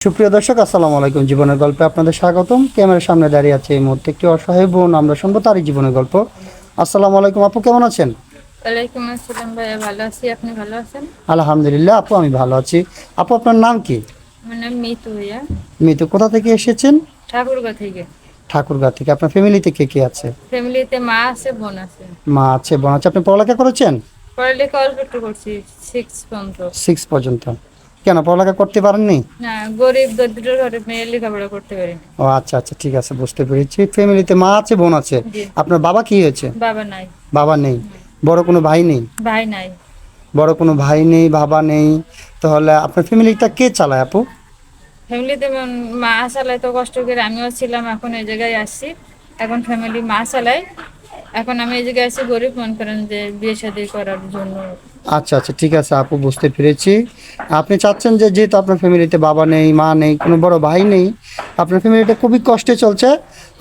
সুপ্রিয় দর্শক, আসসালামু আলাইকুম। জীবনের গল্পে আপনাদের স্বাগতম। ক্যামেরার সামনে দাঁড়িয়ে আছে এই মুহূর্তে একটি অসহায় বোন। আমরা শুনবো তারই জীবনের গল্প। আসসালামু আলাইকুম আপু, কেমন আছেন? ওয়ালাইকুম আসসালাম ভাইয়া, ভালো আছি। আপনি ভালো আছেন? আলহামদুলিল্লাহ আপু, আমি ভালো আছি। আপু, আপনার নাম কি? আমার নাম মিতু ভাইয়া। মিতু, কোথা থেকে এসেছেন? ঠাকুরগাঁ থেকে। ঠাকুরগাঁ থেকে। আপনার ফ্যামিলিতে কে কে আছে? ফ্যামিলিতে মা আছে, বোন আছে। মা আছে, বোন আছে। আপনি পড়ালেখা করেছেন? পড়ালেখা অল্প একটু করছি, 6 পর্যন্ত। 6 পর্যন্ত। কেন পড়ালেখা করতে পারেননি? না, গরিব দরিদ্র ঘরে মেয়ে লেখাপড়া করতে পারিনি। ও আচ্ছা আচ্ছা, ঠিক আছে, বুঝতে পেরেছি। ফ্যামিলিতে মা আছে, বোন আছে। জি। আপনার বাবা কি হয়েছে? বাবা নাই। বাবা নেই। বড় কোনো ভাই নেই? ভাই নাই। বড় কোনো ভাই নেই, বাবা নেই। তাহলে আপনার ফ্যামিলিটা কে চালায় আপু? ফ্যামিলিতে মা চালায় তো কষ্ট করে, আমিও ছিলাম, এখন এই জায়গায় আসছি। এখন ফ্যামিলি মা চালায়। এখন আমি এই জায়গায় আছি, গরিব মনে করেন যে বিয়ে শাদী করার জন্য। আচ্ছা আচ্ছা, ঠিক আছে আপু, বুঝতে পেরেছি। আপনি চাচ্ছেন যে যেহেতু আপনার ফ্যামিলিতে বাবা নেই, মা নেই, কোনো বড় ভাই নেই, আপনার ফ্যামিলিটা খুবই কষ্টে চলছে।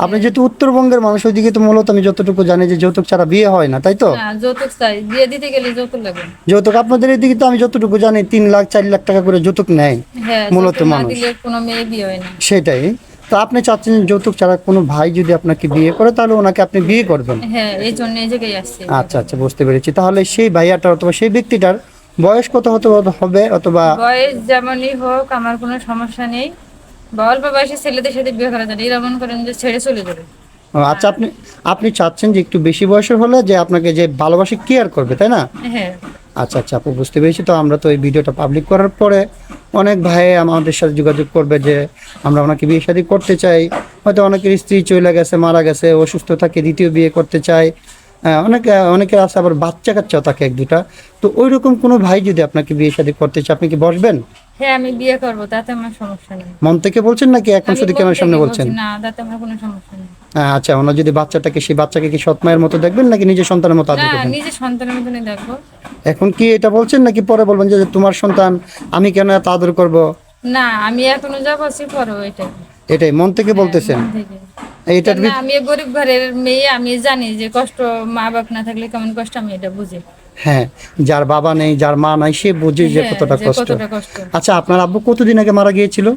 আপনি যেহেতু উত্তরবঙ্গের মানুষ, ওইদিকে তো মূলত আমি যতটুকু জানি যে যৌতুক ছাড়া বিয়ে হয় না, তাই তো? না, যৌতুক চাই, বিয়ে দিতে গেলে যৌতুক লাগে। যৌতুক আপনাদের এদিকে তো আমি যতটুকু জানি 3 লাখ 4 লাখ টাকা করে যৌতুক নেয় হ্যাঁ, মূলত যৌতুক না মানুষ। দিলে কোনো মেয়ে বিয়ে হয় না। সেটাই। তো আপনি চাচ্ছেন যে যৌতুক ছাড়া কোনো ভাই যদি আপনাকে বিয়ে করে তাহলে ওনাকে আপনি বিয়ে করবেন। হ্যাঁ, এই জন্য এই জায়গায় আসছি। আচ্ছা আচ্ছা, বুঝতে পেরেছি। তাহলে সেই ভাইয়াটার অথবা সেই ব্যক্তিটার বয়স কত হতে হবে? অথবা বয়স যেমনই হোক আমার কোনো সমস্যা নেই। বা অল্প বয়সী ছেলেদের সাথে বিয়ে করা যায় না, এরা মনে করেন যে ছেড়ে চলে যাবে। আচ্ছা, আপনি আপনি চাচ্ছেন যে একটু বেশি বয়সের হলে যে আপনাকে যে ভালোবাসে কেয়ার করবে, তাই না? হ্যাঁ। আচ্ছা আচ্ছা আপু, বুঝতে পেরেছি। তো আমরা তো এই ভিডিওটা পাবলিক করার পরে অনেক ভাই আমাদের সাথে যোগাযোগ করবে যে আমরা ওনাকে বিয়ে শাদী করতে চাই। হয়তো অনেকের স্ত্রী চলে গেছে, মারা গেছে, অসুস্থ থাকে, দ্বিতীয় বিয়ে করতে চায়। অনেকের আছে আবার বাচ্চা কাচ্চাও থাকে 1-2টা। তো ওই রকম কোনো ভাই যদি আপনাকে বিয়ে শাদী করতে চায়, আপনি কি বসবেন? হ্যাঁ, আমি বিয়ে করবো, তাতে আমার সমস্যা নেই। মন থেকে বলছেন নাকি এখন আমি শুধু মন ক্যামেরার সামনে থেকে বলছেন? বলছি, না, তাতে আমার কোনো সমস্যা নেই। আচ্ছা, ওনার যদি বাচ্চাটাকে, সেই বাচ্চাকে কি সৎ মায়ের মতো দেখবেন নাকি নিজের সন্তানের মতো আদর না, করবেন? নিজের সন্তানের মতনই দেখবো। এখন কি এটা বলছেন নাকি পরে বলবেন যে তোমার সন্তান, আমি কেন এত আদর করব? না, আমি এখনো যা বলছি পরে ওইটাই। এটাই মন থেকে বলতেছেন? মন থেকে। এইটার না, আমি গরিব ঘরের মেয়ে, আমি জানি যে কষ্ট, মা বাপ না থাকলে কেমন কষ্ট, আমি এটা বুঝি। হ্যাঁ, যার বাবা নেই, যার মা নাই, সে বুঝে যে হ্যাঁ, কতটা যে কষ্ট। কতটা কষ্ট। আচ্ছা, আপনার আব্বু কতদিন আগে মারা গিয়েছিল?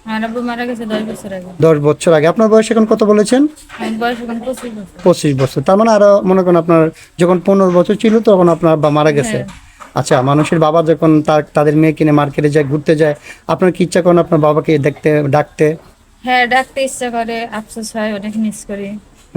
আমার আব্বু মারা গেছে 10 বছর আগে। 10 বছর আগে। আপনার বয়স এখন কত বলেছেন? আমার বয়স এখন 25 বছর। 25 বছর। তার মানে আরো মনে করেন আপনার যখন 15 বছর ছিল তখন আপনার আব্বা মারা গেছে। হ্যাঁ। আচ্ছা, মানুষের বাবা যখন তাদের মেয়ে কিনে মার্কেটে যায়, ঘুরতে যায়, আপনার কি ইচ্ছা করেন আপনার বাবাকে দেখতে, ডাকতে? হ্যাঁ, ডাকতে ইচ্ছা করে, আফসোস হয়, অনেক মিস করি।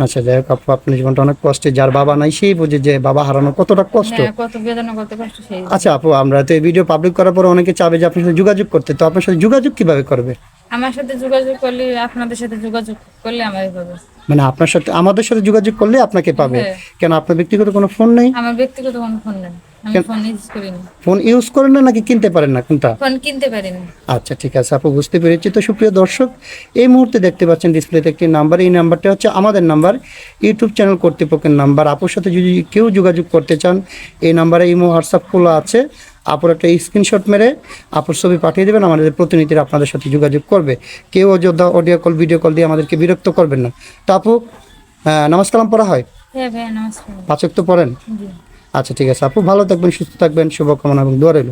আচ্ছা, যাই হোক আপু, আপনার জীবনটা অনেক কষ্টে। যার বাবা নাই সেই বুঝে যে বাবা হারানো কতটা কষ্ট। হ্যাঁ, কত বেদনা, কত কষ্ট সেই। আচ্ছা আপু, আমরা তো এই ভিডিও পাবলিক করার পর অনেকে চাবে যে আপনার সাথে যোগাযোগ করতে। তো আপনার সাথে যোগাযোগ কিভাবে করবে? আমার সাথে যোগাযোগ করলে, আপনাদের সাথে যোগাযোগ করলে আমারই পাবে। মানে আপনার সাথে, আমাদের সাথে যোগাযোগ করলে আপনাকে পাবে? হ্যাঁ। কেন, আপনার ব্যক্তিগত কোনো ফোন নেই? আমার ব্যক্তিগত কোনো ফোন নেই, আমি ফোন ইউজ করি না। ফোন ইউজ করেন না নাকি কিনতে পারেন না, কোনটা? ফোন কিনতে পারি না। আচ্ছা, ঠিক আছে আপু, বুঝতে পেরেছি। তো সুপ্রিয় দর্শক, এই মুহূর্তে দেখতে পাচ্ছেন ডিসপ্লেতে একটি নাম্বার। এই নাম্বারটা হচ্ছে আমাদের নাম্বার, ইউটিউব চ্যানেল কর্তৃপক্ষের নাম্বার। আপুর সাথে যদি কেউ যোগাযোগ করতে চান, এই নাম্বারে ইমো, হোয়াটসঅ্যাপ খোলা আছে। আপুর একটা স্ক্রিনশট মেরে আপুর ছবি পাঠিয়ে দেবেন, আমাদের প্রতিনিধিরা আপনাদের সাথে যোগাযোগ করবে। কেউ Ayodhya audio call, video call দিয়ে আমাদেরকে বিরক্ত করবেন না। তো আপু, নামাজ কালাম পড়া হয়? হ্যাঁ ভাইয়া, নমস্কার। 5 ওয়াক্ত পড়েন? জি। আচ্ছা, ঠিক আছে আপু, ভালো থাকবেন, সুস্থ থাকবেন, শুভকামনা এবং দোয়া রইল।